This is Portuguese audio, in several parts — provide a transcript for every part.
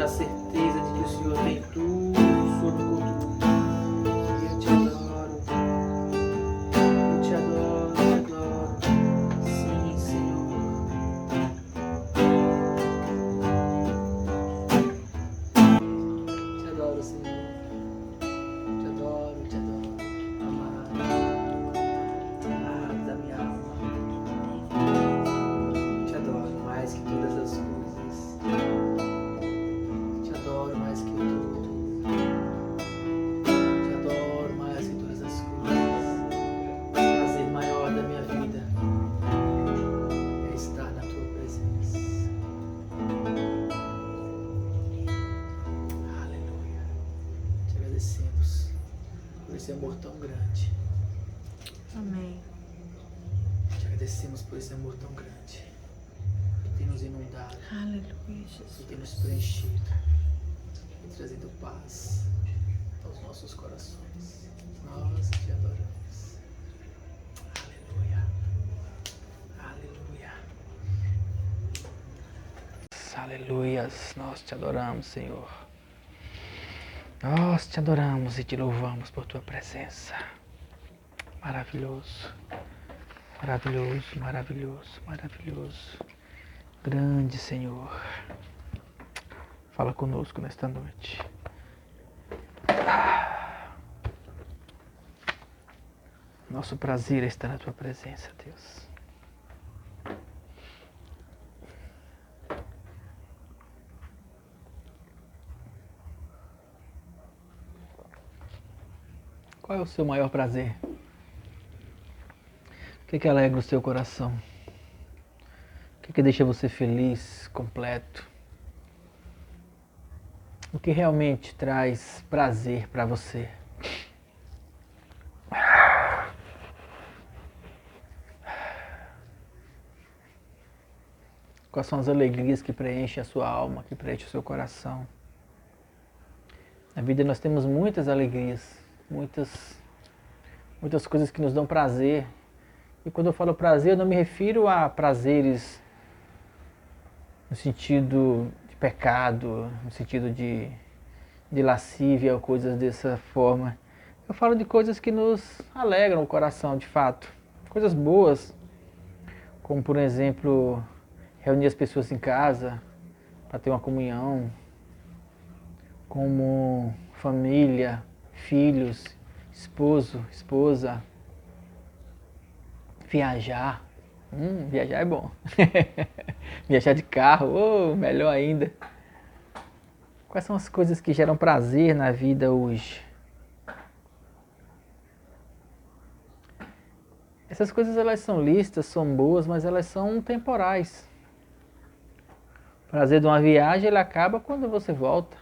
certeza de que o Senhor tem tudo sob controle. Eu te adoro. Eu te adoro, te adoro. Sim, Senhor. Te adoro, Senhor. Te adoro, te adoro. Amado. Amado da minha alma. Te adoro mais que todas as coisas. Te adoro mais que tudo. Te adoro mais que todas as coisas. O prazer maior da minha vida é estar na tua presença. Aleluia. Te agradecemos por esse amor tão grande. Amém. Te agradecemos por esse amor tão grande que tem nos inundado, Aleluia, que Jesus. tem nos preenchido e trazido paz aos nossos corações. Nós te adoramos. Aleluia. Aleluia. Aleluias. Nós te adoramos, Senhor. Nós te adoramos e te louvamos por tua presença. Maravilhoso. Maravilhoso, maravilhoso, maravilhoso. Grande Senhor. Fala conosco nesta noite. Nosso prazer é estar na tua presença, Deus. Qual é o seu maior prazer? O que alegra o seu coração? O que deixa você feliz, completo? O que realmente traz prazer para você? Quais são as alegrias que preenchem a sua alma, que preenchem o seu coração? Na vida nós temos muitas alegrias, muitas coisas que nos dão prazer. E quando eu falo prazer, eu não me refiro a prazeres no sentido de pecado, no sentido de lascívia ou coisas dessa forma. Eu falo de coisas que nos alegram o coração, de fato. Coisas boas, como por exemplo, reunir as pessoas em casa para ter uma comunhão, como família, filhos, esposo, esposa, viajar. Viajar é bom. Viajar de carro, melhor ainda. Quais são as coisas que geram prazer na vida hoje? Essas coisas elas são lícitas, são boas, mas elas são temporais. O prazer de uma viagem ele acaba quando você volta.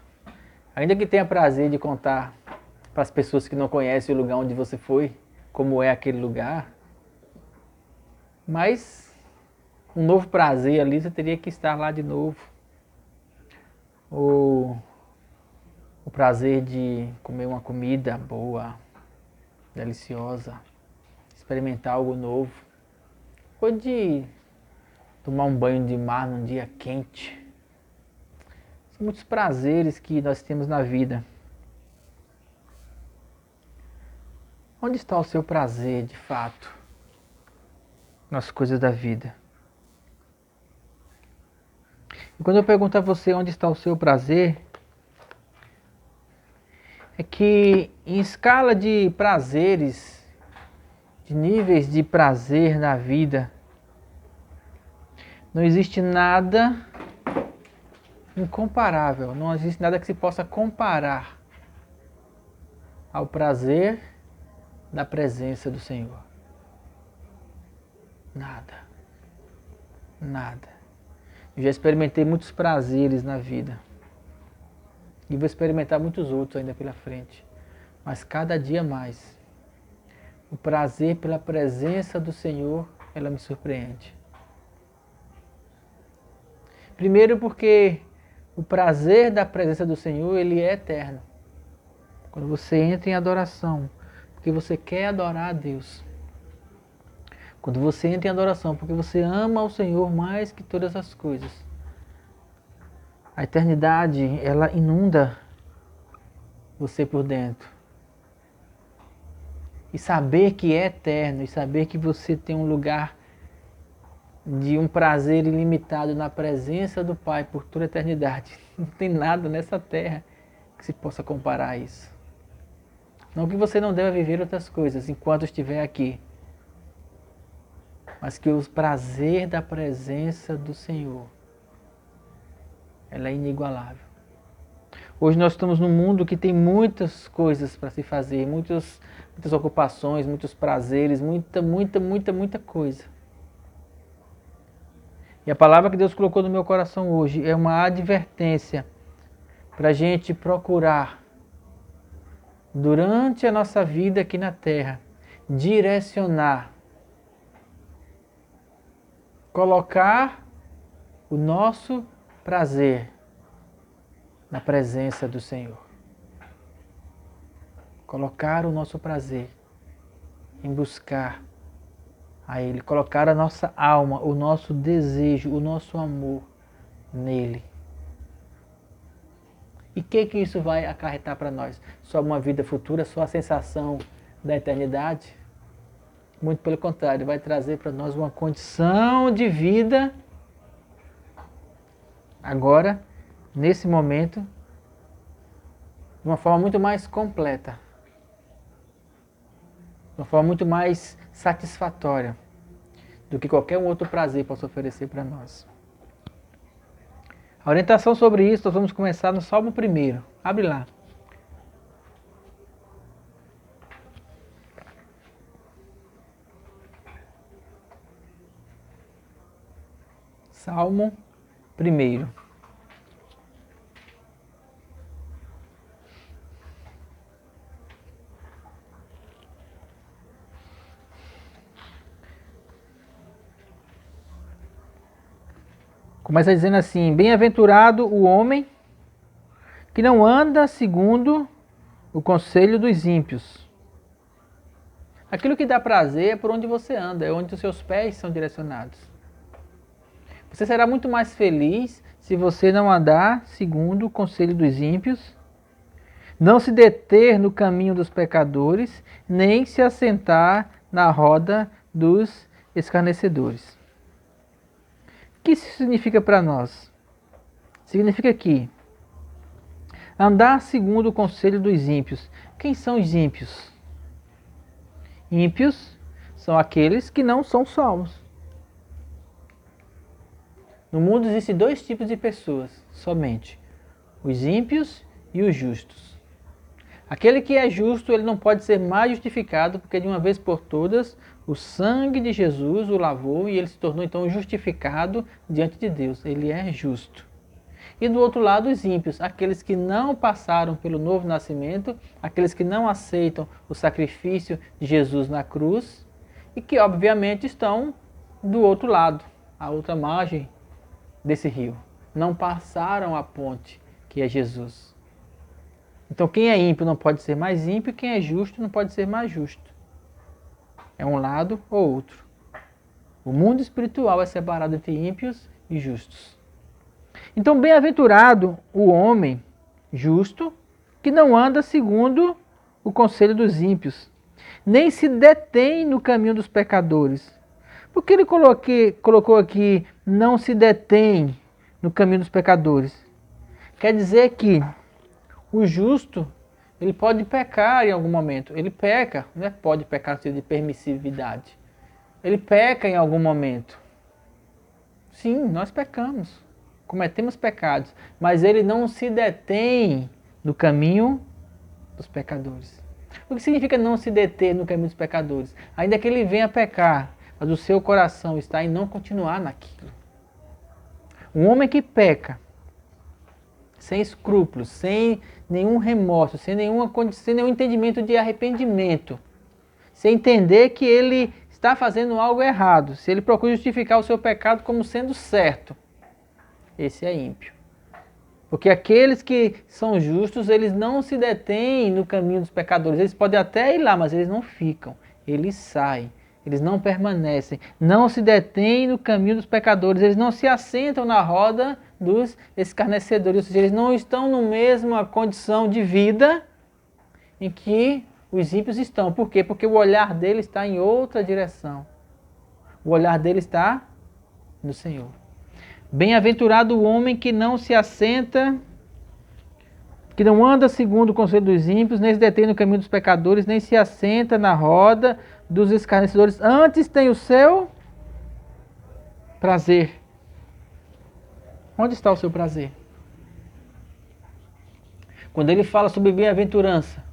Ainda que tenha prazer de contar para as pessoas que não conhecem o lugar onde você foi, como é aquele lugar, mas um novo prazer ali você teria que estar lá de novo. Ou o prazer de comer uma comida boa, deliciosa, experimentar algo novo, ou de tomar um banho de mar num dia quente. São muitos prazeres que nós temos na vida. Onde está o seu prazer de fato nas coisas da vida? E quando eu pergunto a você onde está o seu prazer, é que em escala de prazeres, de níveis de prazer na vida, não existe nada incomparável, não existe nada que se possa comparar ao prazer da presença do Senhor. Nada. Nada. Eu já experimentei muitos prazeres na vida. E vou experimentar muitos outros ainda pela frente. Mas cada dia mais. O prazer pela presença do Senhor, ela me surpreende. Primeiro porque o prazer da presença do Senhor, ele é eterno. Quando você entra em adoração, porque você quer adorar a Deus. Quando você entra em adoração, porque você ama o Senhor mais que todas as coisas. A eternidade, ela inunda você por dentro. E saber que é eterno, e saber que você tem um lugar de um prazer ilimitado na presença do Pai por toda a eternidade. Não tem nada nessa terra que se possa comparar a isso. Não que você não deva viver outras coisas enquanto estiver aqui, mas que o prazer da presença do Senhor, ela é inigualável. Hoje nós estamos num mundo que tem muitas coisas para se fazer, muitas ocupações, muitos prazeres, muita coisa. E a palavra que Deus colocou no meu coração hoje é uma advertência para a gente procurar, durante a nossa vida aqui na Terra, direcionar, colocar o nosso prazer na presença do Senhor. Colocar o nosso prazer em buscar a Ele. Colocar a nossa alma, o nosso desejo, o nosso amor nele. E o que isso vai acarretar para nós? Só uma vida futura, só a sensação da eternidade? Muito pelo contrário, vai trazer para nós uma condição de vida agora, nesse momento, de uma forma muito mais completa, de uma forma muito mais satisfatória do que qualquer outro prazer possa oferecer para nós. A orientação sobre isso nós vamos começar no Salmo 1. Abre lá. Salmo 1. Começa dizendo assim: bem-aventurado o homem que não anda segundo o conselho dos ímpios. Aquilo que dá prazer é por onde você anda, é onde os seus pés são direcionados. Você será muito mais feliz se você não andar segundo o conselho dos ímpios, não se deter no caminho dos pecadores, nem se assentar na roda dos escarnecedores. O que isso significa para nós? Significa que andar segundo o conselho dos ímpios. Quem são os ímpios? Ímpios são aqueles que não são salvos. No mundo existem dois tipos de pessoas, somente: os ímpios e os justos. Aquele que é justo, ele não pode ser mais justificado, porque de uma vez por todas o sangue de Jesus o lavou e ele se tornou então justificado diante de Deus. Ele é justo. E do outro lado, os ímpios, aqueles que não passaram pelo novo nascimento, aqueles que não aceitam o sacrifício de Jesus na cruz e que obviamente estão do outro lado, à outra margem desse rio. Não passaram a ponte que é Jesus. Então quem é ímpio não pode ser mais ímpio, quem é justo não pode ser mais justo. É um lado ou outro. O mundo espiritual é separado entre ímpios e justos. Então bem-aventurado o homem justo que não anda segundo o conselho dos ímpios, nem se detém no caminho dos pecadores. Por que ele colocou aqui não se detém no caminho dos pecadores? Quer dizer que o justo, ele pode pecar em algum momento. Ele peca, não é pode pecar no sentido de permissividade. Ele peca em algum momento. Sim, nós pecamos, cometemos pecados, mas ele não se detém no caminho dos pecadores. O que significa não se deter no caminho dos pecadores? Ainda que ele venha pecar, mas o seu coração está em não continuar naquilo. Um homem que peca, sem escrúpulos, sem nenhum remorso, sem nenhum entendimento de arrependimento, sem entender que ele está fazendo algo errado, se ele procura justificar o seu pecado como sendo certo, esse é ímpio. Porque aqueles que são justos, eles não se detêm no caminho dos pecadores. Eles podem até ir lá, mas eles não ficam. Eles saem. Eles não permanecem. Não se detêm no caminho dos pecadores. Eles não se assentam na roda dos escarnecedores. Ou seja, eles não estão na mesma condição de vida em que os ímpios estão. Por quê? Porque o olhar dele está em outra direção. O olhar dele está no Senhor. Bem-aventurado o homem que não se assenta, que não anda segundo o conselho dos ímpios, nem se detém no caminho dos pecadores, nem se assenta na roda dos escarnecedores. Antes tem o seu prazer. Onde está o seu prazer? Quando ele fala sobre bem-aventurança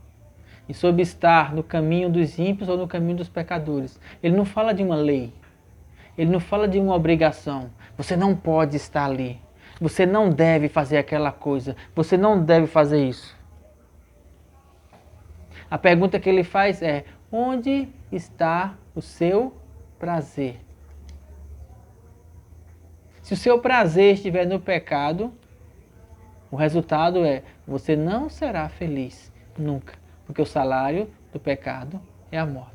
e sobre estar no caminho dos ímpios ou no caminho dos pecadores, ele não fala de uma lei. Ele não fala de uma obrigação. Você não pode estar ali. Você não deve fazer aquela coisa. Você não deve fazer isso. A pergunta que ele faz é: onde está o seu prazer? Se o seu prazer estiver no pecado, o resultado é: você não será feliz nunca. Porque o salário do pecado é a morte.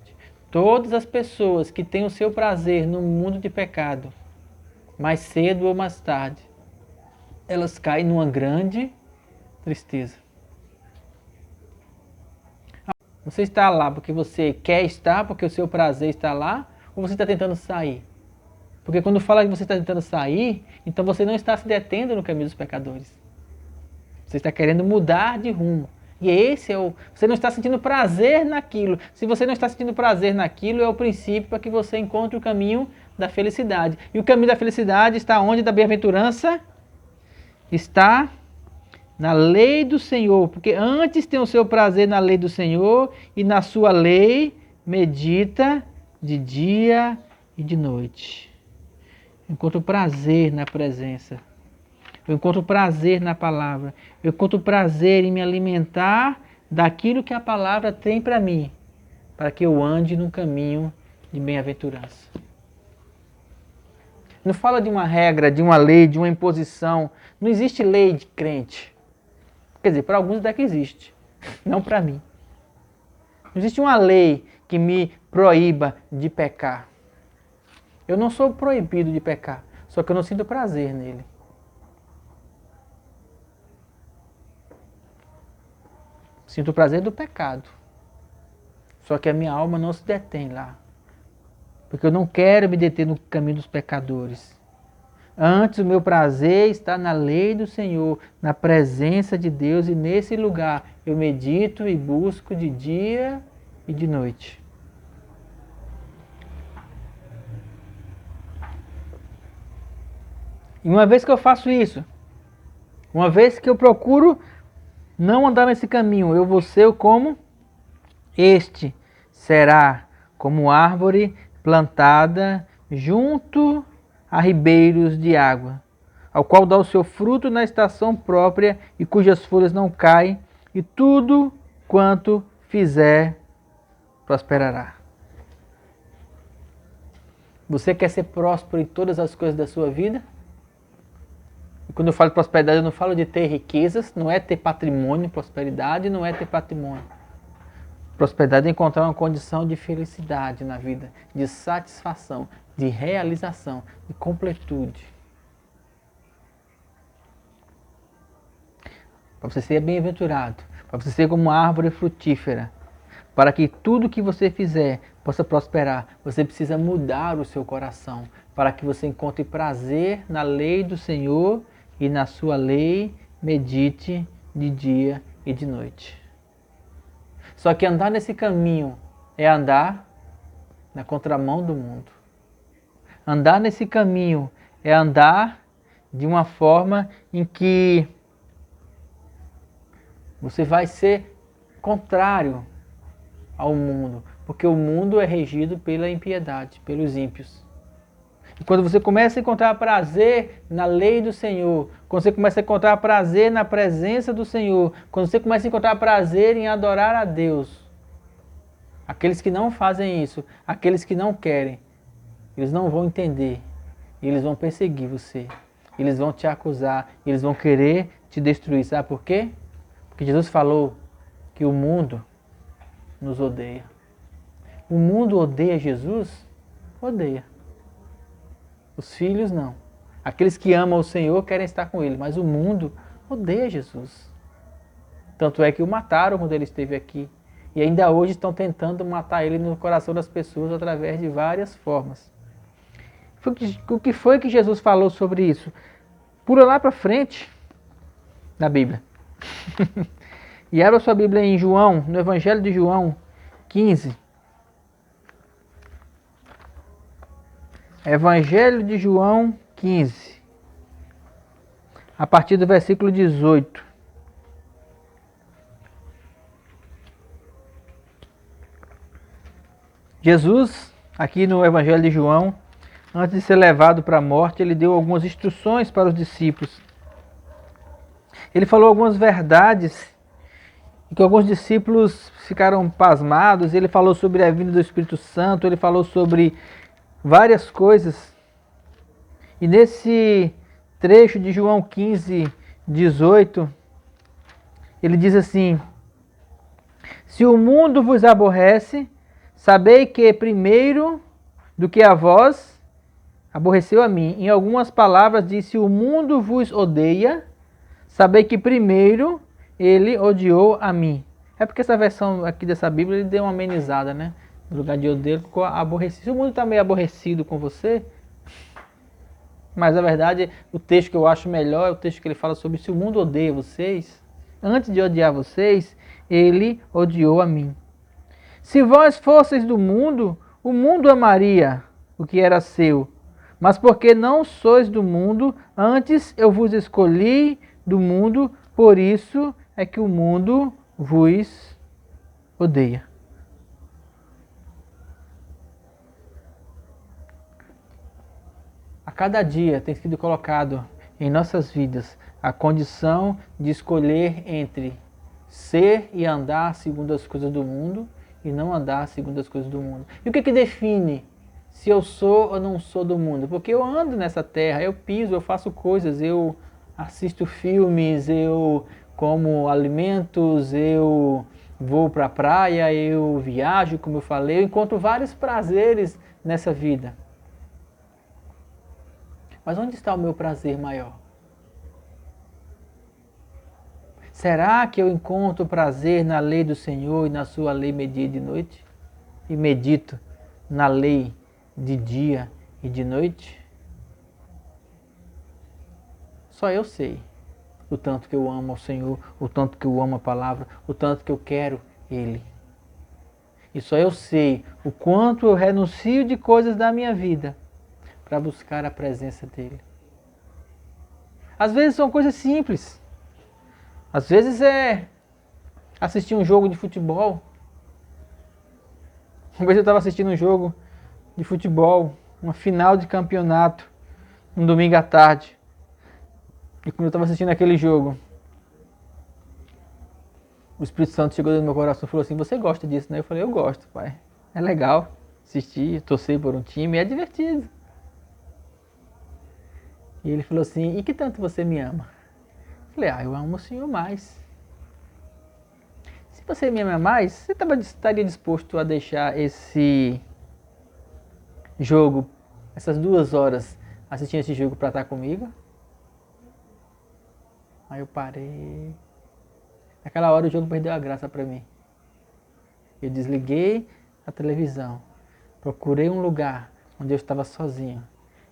Todas as pessoas que têm o seu prazer no mundo de pecado, mais cedo ou mais tarde, elas caem numa grande tristeza. Você está lá porque você quer estar, porque o seu prazer está lá, ou você está tentando sair? Porque quando fala que você está tentando sair, então você não está se detendo no caminho dos pecadores. Você está querendo mudar de rumo. E esse é o... Você não está sentindo prazer naquilo. Se você não está sentindo prazer naquilo, é o princípio para que você encontre o caminho da felicidade. E o caminho da felicidade está onde? Da bem-aventurança? Está na lei do Senhor. Porque antes tem o seu prazer na lei do Senhor, e na sua lei medita de dia e de noite. Encontro prazer na presença. Eu encontro prazer na palavra. Eu encontro prazer em me alimentar daquilo que a palavra tem para mim, para que eu ande num caminho de bem-aventurança. Não fala de uma regra, de uma lei, de uma imposição. Não existe lei de crente. Quer dizer, para alguns até que existe, não para mim. Não existe uma lei que me proíba de pecar. Eu não sou proibido de pecar, só que eu não sinto prazer nele. Sinto o prazer do pecado. Só que a minha alma não se detém lá. Porque eu não quero me deter no caminho dos pecadores. Antes o meu prazer está na lei do Senhor, na presença de Deus, e nesse lugar eu medito e busco de dia e de noite. E uma vez que eu faço isso, uma vez que eu procuro não andar nesse caminho, eu vou ser como este será, como árvore plantada junto a ribeiros de água, ao qual dá o seu fruto na estação própria e cujas folhas não caem, e tudo quanto fizer prosperará. Você quer ser próspero em todas as coisas da sua vida? E quando eu falo de prosperidade, eu não falo de ter riquezas, não é ter patrimônio. Prosperidade não é ter patrimônio. Prosperidade é encontrar uma condição de felicidade na vida, de satisfação, de realização, de completude. Para você ser bem-aventurado, para você ser como uma árvore frutífera, para que tudo que você fizer possa prosperar, você precisa mudar o seu coração, para que você encontre prazer na lei do Senhor e na sua lei medite de dia e de noite. Só que andar nesse caminho é andar na contramão do mundo. Andar nesse caminho é andar de uma forma em que você vai ser contrário ao mundo, porque o mundo é regido pela impiedade, pelos ímpios. E quando você começa a encontrar prazer na lei do Senhor, quando você começa a encontrar prazer na presença do Senhor, quando você começa a encontrar prazer em adorar a Deus, aqueles que não fazem isso, aqueles que não querem, eles não vão entender, eles vão perseguir você, eles vão te acusar, eles vão querer te destruir. Sabe por quê? Porque Jesus falou que o mundo nos odeia. O mundo odeia Jesus? Odeia. Os filhos não. Aqueles que amam o Senhor querem estar com Ele, mas o mundo odeia Jesus. Tanto é que o mataram quando Ele esteve aqui. E ainda hoje estão tentando matar Ele no coração das pessoas através de várias formas. O que foi que Jesus falou sobre isso? Pula lá para frente na Bíblia. E abra sua Bíblia em João, no Evangelho de João 15. Evangelho de João 15. A partir do versículo 18. Jesus, aqui no Evangelho de João, antes de ser levado para a morte, ele deu algumas instruções para os discípulos. Ele falou algumas verdades e que alguns discípulos ficaram pasmados. Ele falou sobre a vinda do Espírito Santo, ele falou sobre várias coisas. E nesse trecho de João 15, 18, ele diz assim: se o mundo vos aborrece, sabei que primeiro do que a vós, aborreceu a mim. Em algumas palavras diz: se o mundo vos odeia, sabei que primeiro ele odiou a mim. É porque essa versão aqui dessa Bíblia ele deu uma amenizada, né? No lugar de odeio, ficou aborrecido. Se o mundo está meio aborrecido com você, mas na verdade o texto que eu acho melhor é o texto que ele fala sobre se o mundo odeia vocês, antes de odiar vocês, ele odiou a mim. Se vós fosseis do mundo, o mundo amaria o que era seu. Mas porque não sois do mundo, antes eu vos escolhi do mundo, por isso é que o mundo vos odeia. A cada dia tem sido colocado em nossas vidas a condição de escolher entre ser e andar segundo as coisas do mundo e não andar segundo as coisas do mundo. E o que define se eu sou ou não sou do mundo? Porque eu ando nessa terra, eu piso, eu faço coisas, eu assisto filmes, eu como alimentos, eu vou para a praia, eu viajo, como eu falei, eu encontro vários prazeres nessa vida. Mas onde está o meu prazer maior? Será que eu encontro prazer na lei do Senhor e na sua lei dia e de noite? E medito na lei de dia e de noite? Só eu sei o tanto que eu amo ao Senhor, o tanto que eu amo a palavra, o tanto que eu quero Ele. E só eu sei o quanto eu renuncio de coisas da minha vida para buscar a presença dEle. Às vezes são coisas simples. Às vezes é assistir um jogo de futebol. Uma vez eu estava assistindo um jogo de futebol, uma final de campeonato, um domingo à tarde. E quando eu estava assistindo aquele jogo, o Espírito Santo chegou no meu coração e falou assim: você gosta disso, né? Eu falei: eu gosto, pai. É legal assistir, torcer por um time, é divertido. E ele falou assim: e que tanto você me ama? Eu falei: eu amo o Senhor mais. Se você me ama mais, você estaria disposto a deixar esse jogo, essas 2 horas, assistindo esse jogo para estar comigo? Aí eu parei. Naquela hora o jogo perdeu a graça para mim. Eu desliguei a televisão, procurei um lugar onde eu estava sozinho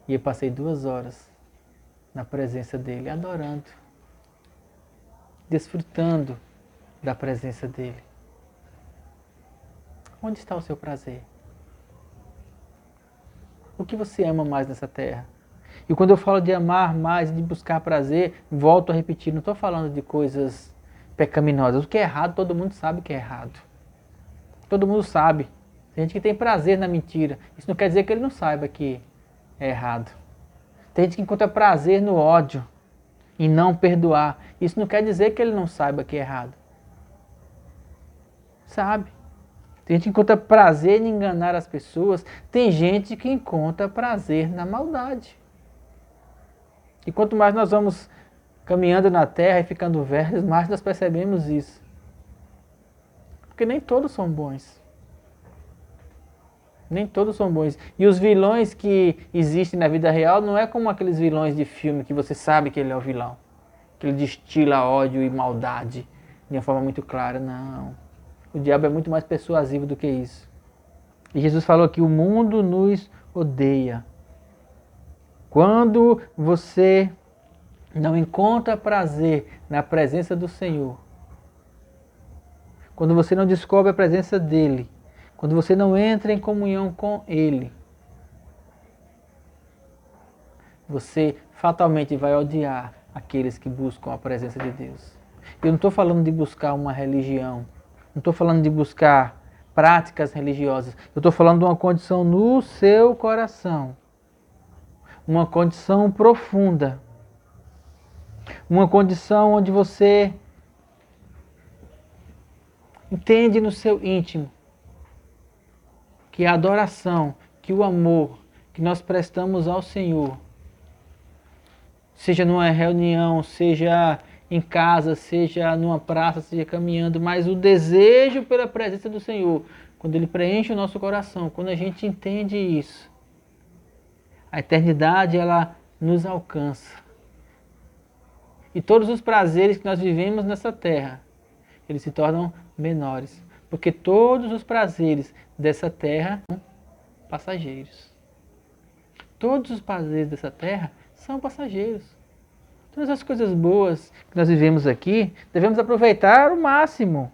e eu passei 2 horas na presença dele, adorando, desfrutando da presença dele. Onde está o seu prazer? O que você ama mais nessa terra? E quando eu falo de amar mais, de buscar prazer, volto a repetir, não estou falando de coisas pecaminosas. O que é errado, todo mundo sabe que é errado. Todo mundo sabe. Tem gente que tem prazer na mentira. Isso não quer dizer que ele não saiba que é errado. Tem gente que encontra prazer no ódio, em não perdoar. Isso não quer dizer que ele não saiba que é errado. Sabe? Tem gente que encontra prazer em enganar as pessoas. Tem gente que encontra prazer na maldade. E quanto mais nós vamos caminhando na terra e ficando velhos, mais nós percebemos isso. Porque nem todos são bons. Nem todos são bons. E os vilões que existem na vida real não é como aqueles vilões de filme que você sabe que ele é o vilão. Que ele destila ódio e maldade de uma forma muito clara. Não. O diabo é muito mais persuasivo do que isso. E Jesus falou que o mundo nos odeia. Quando você não encontra prazer na presença do Senhor, quando você não descobre a presença dEle, quando você não entra em comunhão com Ele, você fatalmente vai odiar aqueles que buscam a presença de Deus. Eu não estou falando de buscar uma religião, não estou falando de buscar práticas religiosas, eu estou falando de uma condição no seu coração, uma condição profunda, uma condição onde você entende no seu íntimo que a adoração, que o amor que nós prestamos ao Senhor, seja numa reunião, seja em casa, seja numa praça, seja caminhando, mas o desejo pela presença do Senhor, quando Ele preenche o nosso coração, quando a gente entende isso, a eternidade ela nos alcança. E todos os prazeres que nós vivemos nessa terra, eles se tornam menores, porque todos os prazeres dessa terra são passageiros. Todos os prazeres dessa terra são passageiros. Todas as coisas boas que nós vivemos aqui, devemos aproveitar o máximo.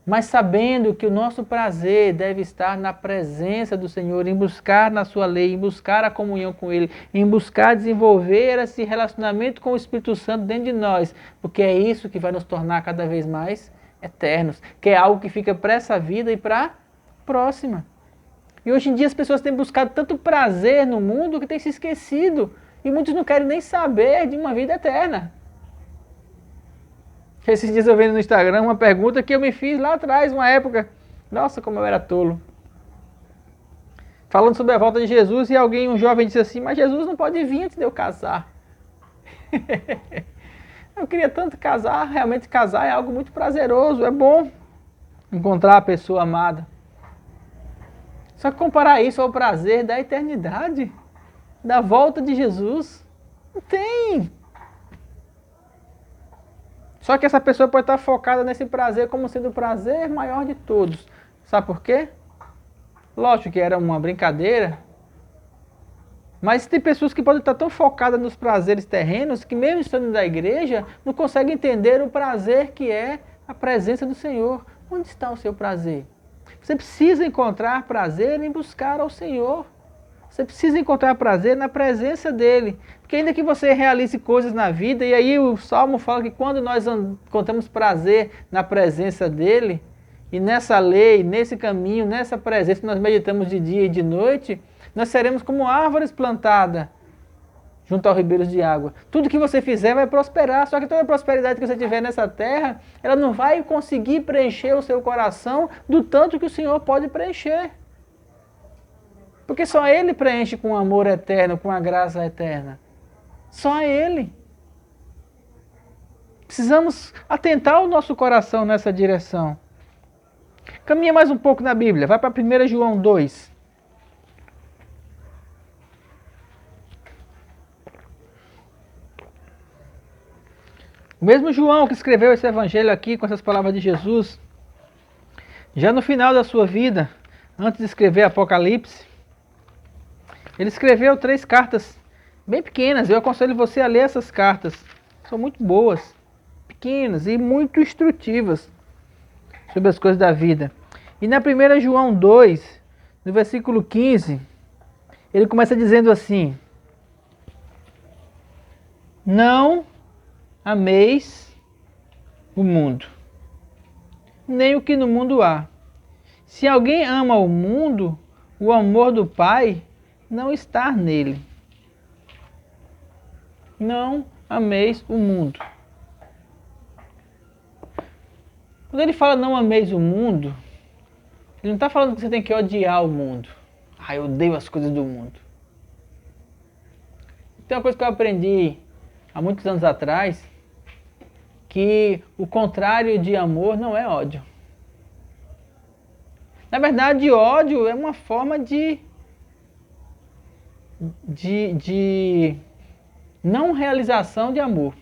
Mas sabendo que o nosso prazer deve estar na presença do Senhor, em buscar na sua lei, em buscar a comunhão com Ele, em buscar desenvolver esse relacionamento com o Espírito Santo dentro de nós, porque é isso que vai nos tornar cada vez mais eternos, que é algo que fica para essa vida e para a próxima. E hoje em dia as pessoas têm buscado tanto prazer no mundo que têm se esquecido, e muitos não querem nem saber de uma vida eterna. Esses dias eu vendo no Instagram uma pergunta que eu me fiz lá atrás, uma época. Nossa, como eu era tolo. Falando sobre a volta de Jesus e alguém, um jovem, disse assim, mas Jesus não pode vir antes de eu casar. Eu queria tanto casar, realmente casar é algo muito prazeroso, é bom encontrar a pessoa amada. Só que comparar isso ao prazer da eternidade, da volta de Jesus, não tem. Só que essa pessoa pode estar focada nesse prazer como sendo o prazer maior de todos. Sabe por quê? Lógico que era uma brincadeira. Mas tem pessoas que podem estar tão focadas nos prazeres terrenos que mesmo estando da igreja, não conseguem entender o prazer que é a presença do Senhor. Onde está o seu prazer? Você precisa encontrar prazer em buscar ao Senhor. Você precisa encontrar prazer na presença dEle. Porque ainda que você realize coisas na vida, e aí o Salmo fala que quando nós encontramos prazer na presença dEle, e nessa lei, nesse caminho, nessa presença que nós meditamos de dia e de noite, nós seremos como árvores plantadas junto aos ribeiros de água. Tudo que você fizer vai prosperar, só que toda a prosperidade que você tiver nessa terra, ela não vai conseguir preencher o seu coração do tanto que o Senhor pode preencher. Porque só Ele preenche com amor eterno, com a graça eterna. Só Ele. Precisamos atentar o nosso coração nessa direção. Caminha mais um pouco na Bíblia. Vai para 1 João 2. O mesmo João que escreveu esse evangelho aqui com essas palavras de Jesus, já no final da sua vida, antes de escrever Apocalipse, ele escreveu 3 cartas bem pequenas. Eu aconselho você a ler essas cartas. São muito boas, pequenas e muito instrutivas sobre as coisas da vida. E na 1 João 2, no versículo 15, ele começa dizendo assim: não ameis o mundo, nem o que no mundo há. Se alguém ama o mundo, o amor do Pai não está nele. Não ameis o mundo. Quando ele fala não ameis o mundo, ele não está falando que você tem que odiar o mundo. Ah, eu odeio as coisas do mundo. Tem uma coisa que eu aprendi há muitos anos atrás, que o contrário de amor não é ódio. Na verdade, ódio é uma forma de não realização de amor.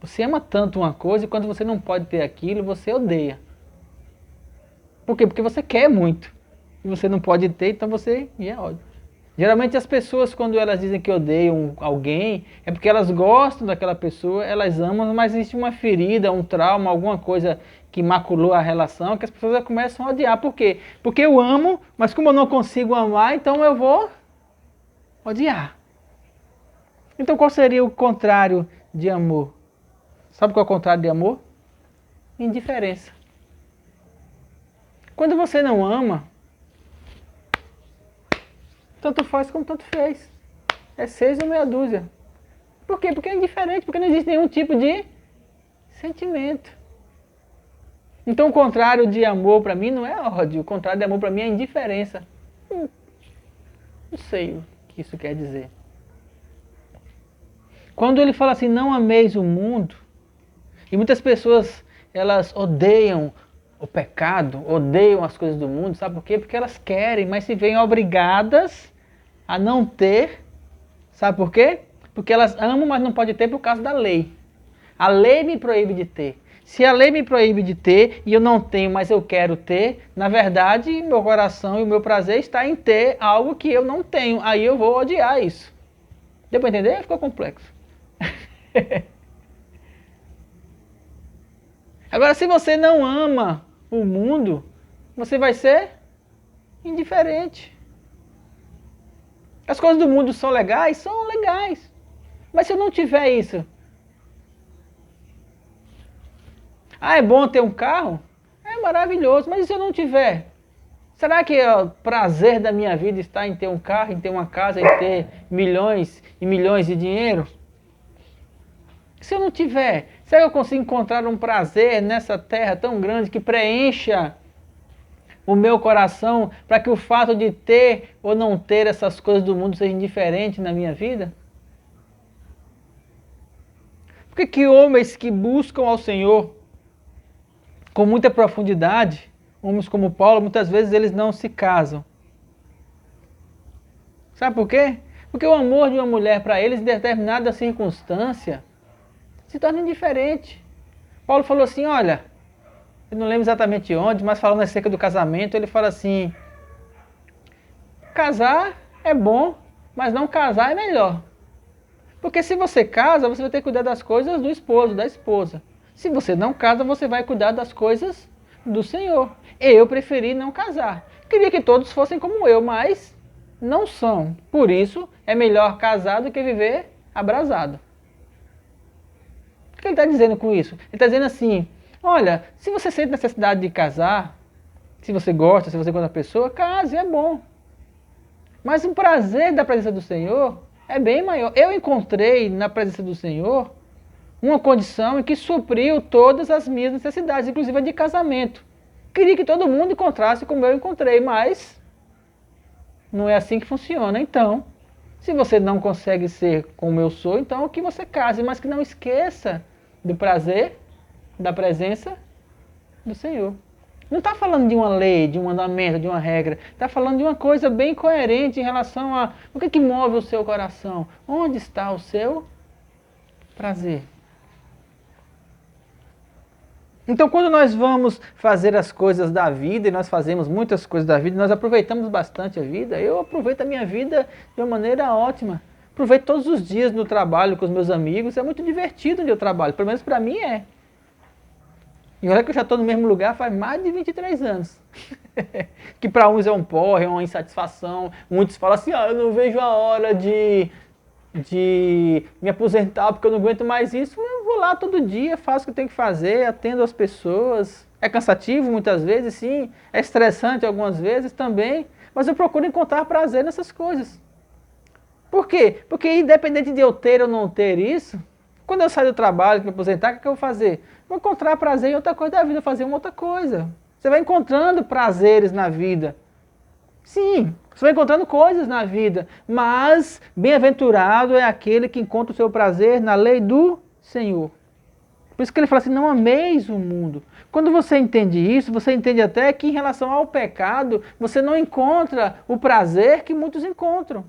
Você ama tanto uma coisa e quando você não pode ter aquilo, você odeia. Por quê? Porque você quer muito. E você não pode ter, então você é ódio. Geralmente as pessoas, quando elas dizem que odeiam alguém, é porque elas gostam daquela pessoa, elas amam, mas existe uma ferida, um trauma, alguma coisa que maculou a relação, que as pessoas começam a odiar. Por quê? Porque eu amo, mas como eu não consigo amar, então eu vou odiar. Então qual seria o contrário de amor? Sabe qual é o contrário de amor? Indiferença. Quando você não ama, tanto faz como tanto fez. É 6 ou meia dúzia. Por quê? Porque é indiferente, porque não existe nenhum tipo de sentimento. Então o contrário de amor para mim não é ódio, o contrário de amor para mim é indiferença. Não sei o que isso quer dizer. Quando ele fala assim, não ameis o mundo, e muitas pessoas, elas odeiam o pecado, odeiam as coisas do mundo, sabe por quê? Porque elas querem, mas se veem obrigadas a não ter, sabe por quê? Porque elas amam, mas não podem ter por causa da lei. A lei me proíbe de ter. Se a lei me proíbe de ter e eu não tenho, mas eu quero ter, na verdade, meu coração e o meu prazer está em ter algo que eu não tenho. Aí eu vou odiar isso. Deu para entender? Ficou complexo. Agora, se você não ama o mundo, você vai ser indiferente. As coisas do mundo são legais? São legais. Mas se eu não tiver isso... Ah, é bom ter um carro? É maravilhoso, mas e se eu não tiver? Será que o prazer da minha vida está em ter um carro, em ter uma casa, em ter milhões e milhões de dinheiro? Se eu não tiver, será que eu consigo encontrar um prazer nessa terra tão grande que preencha o meu coração para que o fato de ter ou não ter essas coisas do mundo seja indiferente na minha vida? Por que homens que buscam ao Senhor com muita profundidade, homens como Paulo, muitas vezes eles não se casam? Sabe por quê? Porque o amor de uma mulher para eles, em determinada circunstância, se torna indiferente. Paulo falou assim, olha, eu não lembro exatamente onde, mas falando acerca do casamento, ele fala assim, casar é bom, mas não casar é melhor. Porque se você casa, você vai ter que cuidar das coisas do esposo, da esposa. Se você não casa, você vai cuidar das coisas do Senhor. Eu preferi não casar. Queria que todos fossem como eu, mas não são. Por isso, é melhor casar do que viver abrasado. O que ele está dizendo com isso? Ele está dizendo assim, olha, se você sente necessidade de casar, se você gosta, se você gosta da pessoa, case, é bom. Mas o prazer da presença do Senhor é bem maior. Eu encontrei na presença do Senhor uma condição em que supriu todas as minhas necessidades, inclusive a de casamento. Queria que todo mundo encontrasse como eu encontrei, mas não é assim que funciona. Então, se você não consegue ser como eu sou, então que você case, mas que não esqueça do prazer, da presença do Senhor. Não está falando de uma lei, de um mandamento, de uma regra. Está falando de uma coisa bem coerente em relação a o que move o seu coração. Onde está o seu prazer? Então, quando nós vamos fazer as coisas da vida, e nós fazemos muitas coisas da vida, nós aproveitamos bastante a vida. Eu aproveito a minha vida de uma maneira ótima. Aproveito todos os dias no trabalho com os meus amigos. É muito divertido onde eu trabalho, pelo menos para mim é. E olha que eu já estou no mesmo lugar faz mais de 23 anos. Que para uns é um porre, é uma insatisfação. Muitos falam assim, eu não vejo a hora de me aposentar porque eu não aguento mais isso. Eu vou lá todo dia, faço o que tenho que fazer, atendo as pessoas. É cansativo muitas vezes, sim. É estressante algumas vezes também. Mas eu procuro encontrar prazer nessas coisas. Por quê? Porque independente de eu ter ou não ter isso, quando eu sair do trabalho, me aposentar, o que eu vou fazer? Vou encontrar prazer em outra coisa da vida, fazer uma outra coisa. Você vai encontrando prazeres na vida. Sim, você vai encontrando coisas na vida, mas bem-aventurado é aquele que encontra o seu prazer na lei do Senhor. Por isso que ele fala assim, não ameis o mundo. Quando você entende isso, você entende até que em relação ao pecado, você não encontra o prazer que muitos encontram.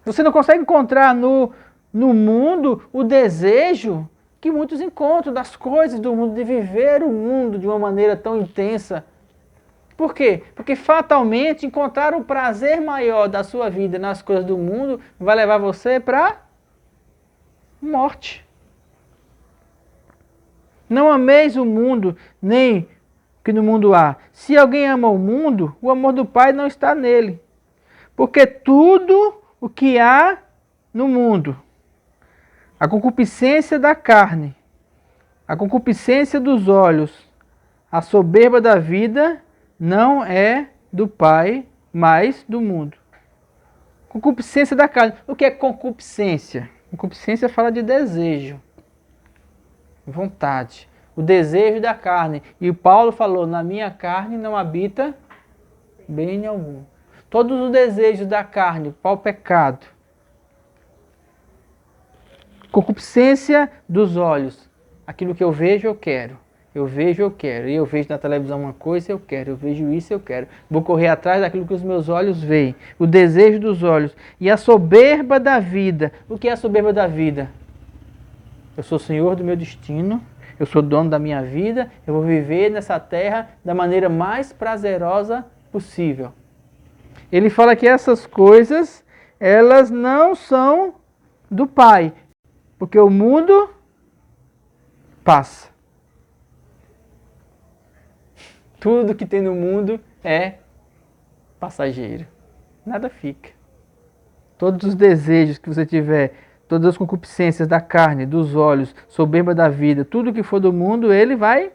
Você não consegue encontrar no mundo o desejo que muitos encontram das coisas do mundo, de viver o mundo de uma maneira tão intensa. Por quê? Porque fatalmente encontrar o prazer maior da sua vida nas coisas do mundo vai levar você para morte. Não ameis o mundo, nem o que no mundo há. Se alguém ama o mundo, o amor do Pai não está nele. Porque tudo o que há no mundo, a concupiscência da carne, a concupiscência dos olhos, a soberba da vida, não é do Pai, mas do mundo. Concupiscência da carne. O que é concupiscência? Concupiscência fala de desejo, vontade, o desejo da carne. E Paulo falou, na minha carne não habita bem algum. Todos os desejos da carne para o pecado. Concupiscência dos olhos. Aquilo que eu vejo, eu quero. Eu vejo, eu quero. E eu vejo na televisão uma coisa, eu quero. Eu vejo isso, eu quero. Vou correr atrás daquilo que os meus olhos veem. O desejo dos olhos. E a soberba da vida. O que é a soberba da vida? Eu sou senhor do meu destino. Eu sou dono da minha vida. Eu vou viver nessa terra da maneira mais prazerosa possível. Ele fala que essas coisas, elas não são do Pai. Porque o mundo passa. Tudo que tem no mundo é passageiro. Nada fica. Todos os desejos que você tiver, todas as concupiscências da carne, dos olhos, soberba da vida, tudo que for do mundo, ele vai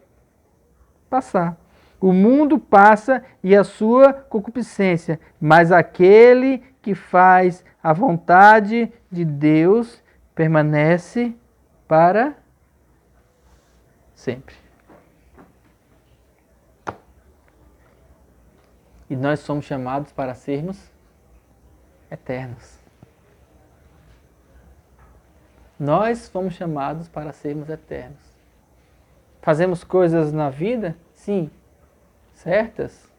passar. O mundo passa e a sua concupiscência, mas aquele que faz a vontade de Deus permanece para sempre. E nós somos chamados para sermos eternos. Nós fomos chamados para sermos eternos. Fazemos coisas na vida? Sim. Certas,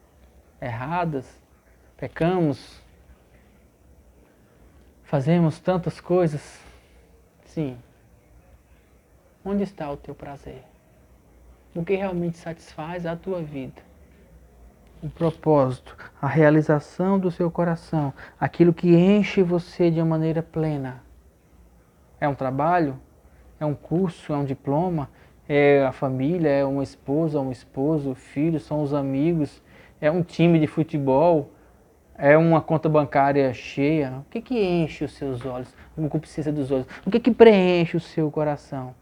erradas, pecamos, fazemos tantas coisas. Sim. Onde está o teu prazer? O que realmente satisfaz a tua vida? O propósito, a realização do seu coração, aquilo que enche você de uma maneira plena. É um trabalho? É um curso? É um diploma? É a família? É uma esposa, um esposo, filhos? São os amigos? É um time de futebol? É uma conta bancária cheia? O que enche os seus olhos? A concupiscência dos olhos? O que preenche o seu coração?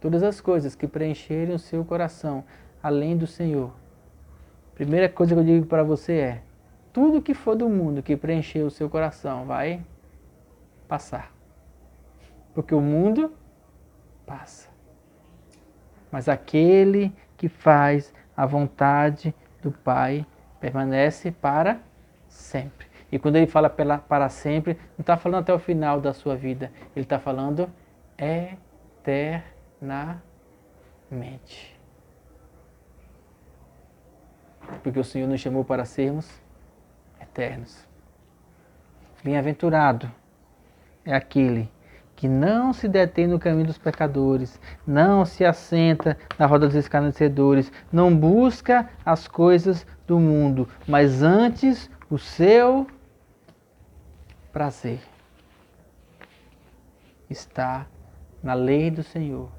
Todas as coisas que preencherem o seu coração, além do Senhor. Primeira coisa que eu digo para você é, tudo que for do mundo que preencher o seu coração vai passar. Porque o mundo passa. Mas aquele que faz a vontade do Pai permanece para sempre. E quando ele fala para sempre, não está falando até o final da sua vida. Ele está falando eternamente. Porque o Senhor nos chamou para sermos eternos. Bem-aventurado é aquele que não se detém no caminho dos pecadores, não se assenta na roda dos escarnecedores, não busca as coisas do mundo, mas antes o seu prazer está na lei do Senhor,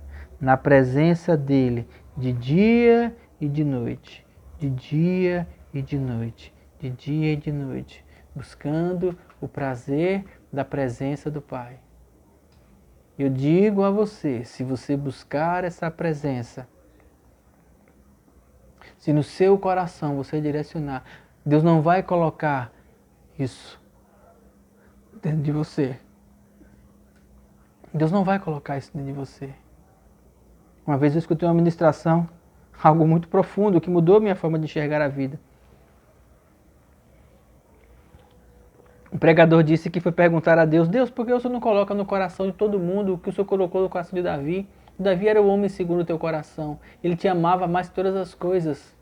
na presença dele, de dia e de noite, de dia e de noite, de dia e de noite, buscando o prazer da presença do Pai. Eu digo a você, se você buscar essa presença, se no seu coração você direcionar, Deus não vai colocar isso dentro de você. Deus não vai colocar isso dentro de você. Uma vez eu escutei uma ministração, algo muito profundo, que mudou a minha forma de enxergar a vida. O pregador disse que foi perguntar a Deus: Deus, por que o Senhor não coloca no coração de todo mundo o que o Senhor colocou no coração de Davi? Davi era o homem segundo o teu coração. Ele te amava mais que todas as coisas.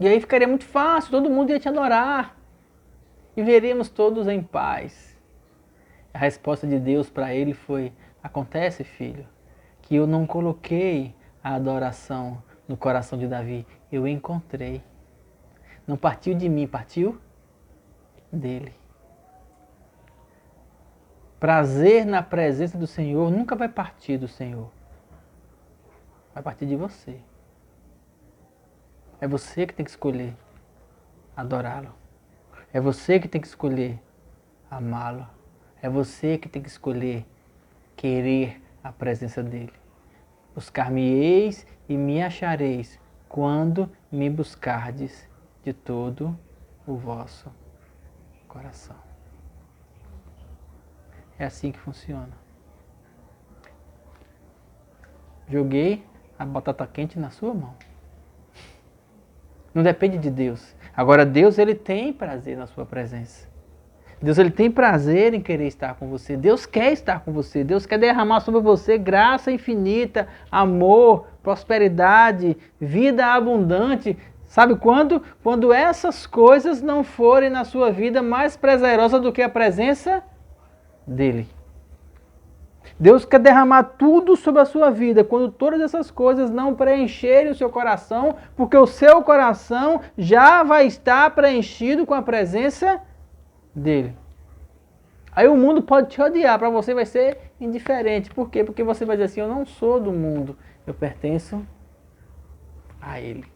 E aí ficaria muito fácil, todo mundo ia te adorar. E veríamos todos em paz. A resposta de Deus para ele foi: acontece, filho, que eu não coloquei a adoração no coração de Davi, eu encontrei. Não partiu de mim, partiu dele. Prazer na presença do Senhor nunca vai partir do Senhor. Vai partir de você. É você que tem que escolher adorá-lo. É você que tem que escolher amá-lo. É você que tem que escolher querer a presença dele. Buscar-me-eis e me achareis quando me buscardes de todo o vosso coração. É assim que funciona. Joguei a batata quente na sua mão. Não depende de Deus. Agora Deus, ele tem prazer na sua presença. Deus, ele tem prazer em querer estar com você. Deus quer estar com você. Deus quer derramar sobre você graça infinita, amor, prosperidade, vida abundante. Sabe quando? Quando essas coisas não forem na sua vida mais prazerosas do que a presença dele. Deus quer derramar tudo sobre a sua vida quando todas essas coisas não preencherem o seu coração, porque o seu coração já vai estar preenchido com a presença dele. Aí o mundo pode te odiar, para você vai ser indiferente. Por quê? Porque você vai dizer assim: eu não sou do mundo, eu pertenço a ele.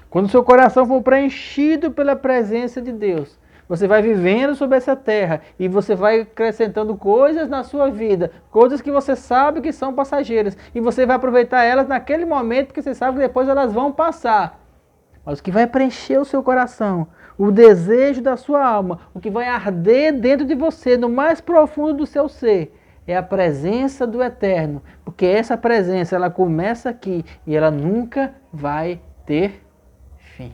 Quando o seu coração for preenchido pela presença de Deus, você vai vivendo sobre essa terra e você vai acrescentando coisas na sua vida, coisas que você sabe que são passageiras, e você vai aproveitar elas naquele momento, porque você sabe que depois elas vão passar. Mas o que vai preencher o seu coração, o desejo da sua alma, o que vai arder dentro de você, no mais profundo do seu ser, é a presença do Eterno, porque essa presença, ela começa aqui e ela nunca vai ter fim.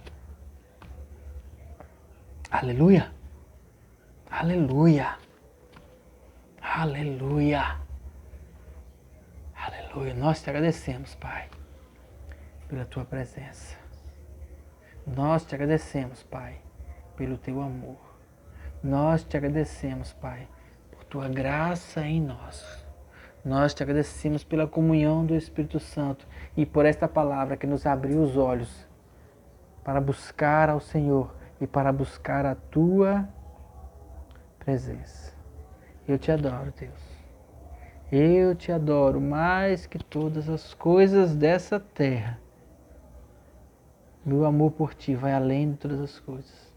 Aleluia! Aleluia! Aleluia! Aleluia! Nós te agradecemos, Pai, pela tua presença. Nós te agradecemos, Pai, pelo teu amor. Nós te agradecemos, Pai, por tua graça em nós. Nós te agradecemos pela comunhão do Espírito Santo e por esta palavra que nos abriu os olhos para buscar ao Senhor e para buscar a tua presença. Eu te adoro, Deus. Eu te adoro mais que todas as coisas dessa terra. Meu amor por ti vai além de todas as coisas.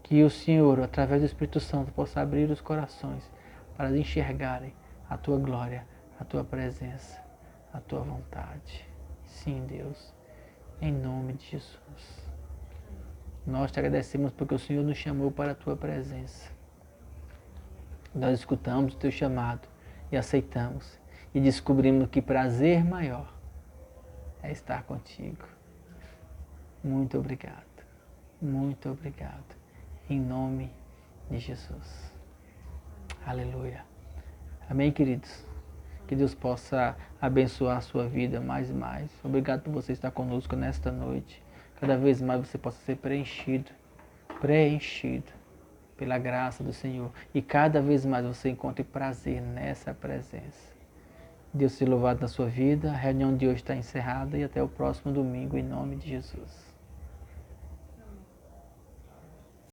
Que o Senhor, através do Espírito Santo, possa abrir os corações para enxergarem a tua glória, a tua presença, a tua vontade. Sim, Deus, em nome de Jesus. Nós te agradecemos porque o Senhor nos chamou para a tua presença. Nós escutamos o teu chamado e aceitamos. E descobrimos que prazer maior é estar contigo. Muito obrigado. Muito obrigado. Em nome de Jesus. Aleluia. Amém, queridos? Que Deus possa abençoar a sua vida mais e mais. Obrigado por você estar conosco nesta noite. Cada vez mais você possa ser preenchido pela graça do Senhor. E cada vez mais você encontre prazer nessa presença. Deus seja louvado na sua vida. A reunião de hoje está encerrada e até o próximo domingo, em nome de Jesus.